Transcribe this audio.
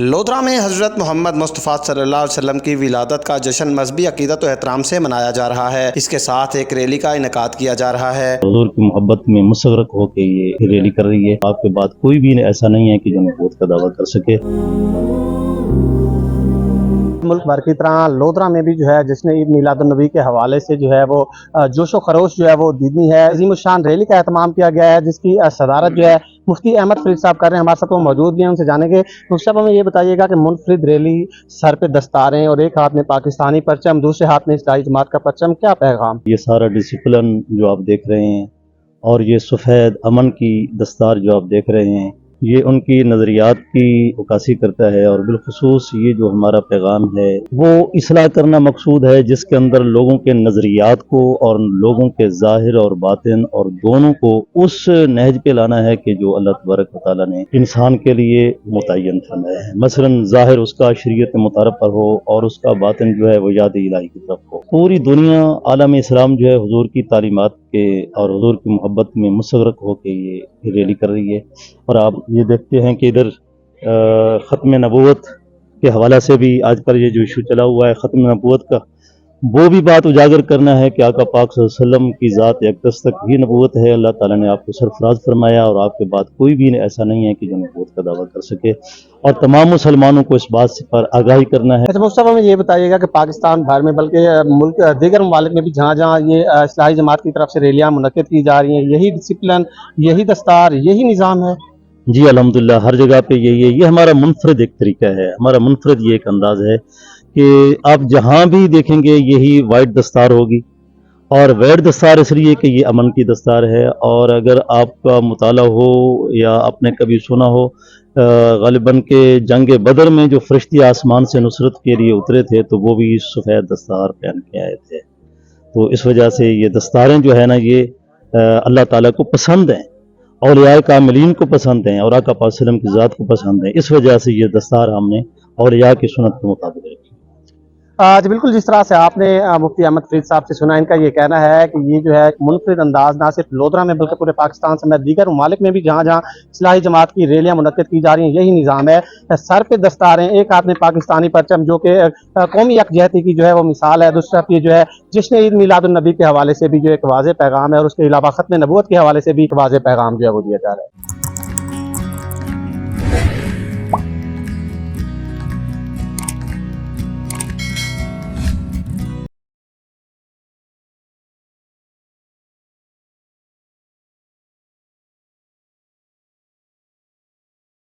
لودھرا میں حضرت محمد مصطفیٰ صلی اللہ علیہ وسلم کی ولادت کا جشن مذہبی عقیدت و احترام سے منایا جا رہا ہے۔ اس کے ساتھ ایک ریلی کا انعقاد کیا جا رہا ہے۔ حضور کی محبت میں مستغرق ہو کے یہ ریلی کر رہی ہے۔ آپ کے بعد کوئی بھی ایسا نہیں ہے کہ جو نبوت کا دعویٰ کر سکے۔ ملک بھر کی طرح لودھرا میں بھی جو ہے جشن عید میلاد النبی کے حوالے سے جو ہے وہ جوش و خروش جو ہے وہ دیدنی ہے۔ عظیم الشان ریلی کا اہتمام کیا گیا ہے جس کی صدارت جو ہے مفتی احمد فرید صاحب کر رہے ہیں۔ ہمارے ساتھ وہ موجود بھی ہیں، ان سے جانیں گے۔ مفتی صاحب ہمیں یہ بتائیے گا کہ منفرد ریلی، سر پہ دستاریں اور ایک ہاتھ میں پاکستانی پرچم، دوسرے ہاتھ میں اصلاحی جماعت کا پرچم، کیا پیغام؟ یہ سارا ڈسپلن جو آپ دیکھ رہے ہیں اور یہ سفید امن کی دستار جو آپ دیکھ رہے ہیں، یہ ان کی نظریات کی عکاسی کرتا ہے، اور بالخصوص یہ جو ہمارا پیغام ہے وہ اصلاح کرنا مقصود ہے، جس کے اندر لوگوں کے نظریات کو اور لوگوں کے ظاہر اور باطن اور دونوں کو اس نہج پہ لانا ہے کہ جو اللہ تبارک و تعالیٰ نے انسان کے لیے متعین فرمایا ہے۔ مثلا ظاہر اس کا شریعت مطالعہ پر ہو اور اس کا باطن جو ہے وہ یاد الہی کی طرف ہو۔ پوری دنیا عالم اسلام جو ہے حضور کی تعلیمات کے اور حضور کی محبت میں مستغرق ہو کے یہ ریلی کر رہی ہے۔ اور آپ یہ دیکھتے ہیں کہ ادھر ختم نبوت کے حوالہ سے بھی آج کل یہ جو ایشو چلا ہوا ہے ختم نبوت کا، وہ بھی بات اجاگر کرنا ہے کہ آقا پاک صلی اللہ علیہ وسلم کی ذات اقدس تک ہی نبوت ہے۔ اللہ تعالیٰ نے آپ کو سرفراز فرمایا اور آپ کے بعد کوئی بھی ایسا نہیں ہے کہ جو نبوت کا دعویٰ کر سکے، اور تمام مسلمانوں کو اس بات پر آگاہی کرنا ہے۔ اچھا مفتی صاحب ہمیں یہ بتائیے گا کہ پاکستان بھر میں بلکہ ملک دیگر ممالک میں بھی جہاں جہاں یہ اصلاحی جماعت کی طرف سے ریلیاں منعقد کی جا رہی ہیں، یہی ڈسپلن، یہی دستار، یہی نظام ہے؟ جی الحمدللہ، ہر جگہ پہ یہی ہے۔ یہ ہمارا منفرد ایک طریقہ ہے، ہمارا منفرد یہ ایک انداز ہے کہ آپ جہاں بھی دیکھیں گے یہی وائٹ دستار ہوگی، اور وائٹ دستار اس لیے کہ یہ امن کی دستار ہے۔ اور اگر آپ کا مطالعہ ہو یا آپ نے کبھی سنا ہو، غالباً کہ جنگ بدر میں جو فرشتے آسمان سے نصرت کے لیے اترے تھے تو وہ بھی سفید دستار پہن کے آئے تھے۔ تو اس وجہ سے یہ دستاریں جو ہے نا یہ اللہ تعالیٰ کو پسند ہیں، اولیاء کاملین کو پسند ہیں، اور آقا پاک صلی اللہ علیہ وسلم کی ذات کو پسند ہیں۔ اس وجہ سے یہ دستار ہم نے اولیاء کی سنت کے مطابق رکھی۔ جی بالکل، جس طرح سے آپ نے مفتی احمد فرید صاحب سے سنا، ان کا یہ کہنا ہے کہ یہ جو ہے ایک منفرد انداز نہ صرف لودھرا میں بلکہ پورے پاکستان سمیت دیگر ممالک میں بھی جہاں جہاں اصلاحی جماعت کی ریلیاں منعقد کی جا رہی ہیں یہی نظام ہے۔ سر پہ دستاریں، ایک ہاتھ میں پاکستانی پرچم، جو کہ قومی یکجہتی کی جو ہے وہ مثال ہے۔ دوسری طرف یہ جو ہے جشن عید میلاد النبی کے حوالے سے بھی جو ایک واضح پیغام ہے، اور اس کے علاوہ ختم نبوت کے حوالے سے بھی ایک واضح پیغام جو ہے وہ دیا جا رہا ہے۔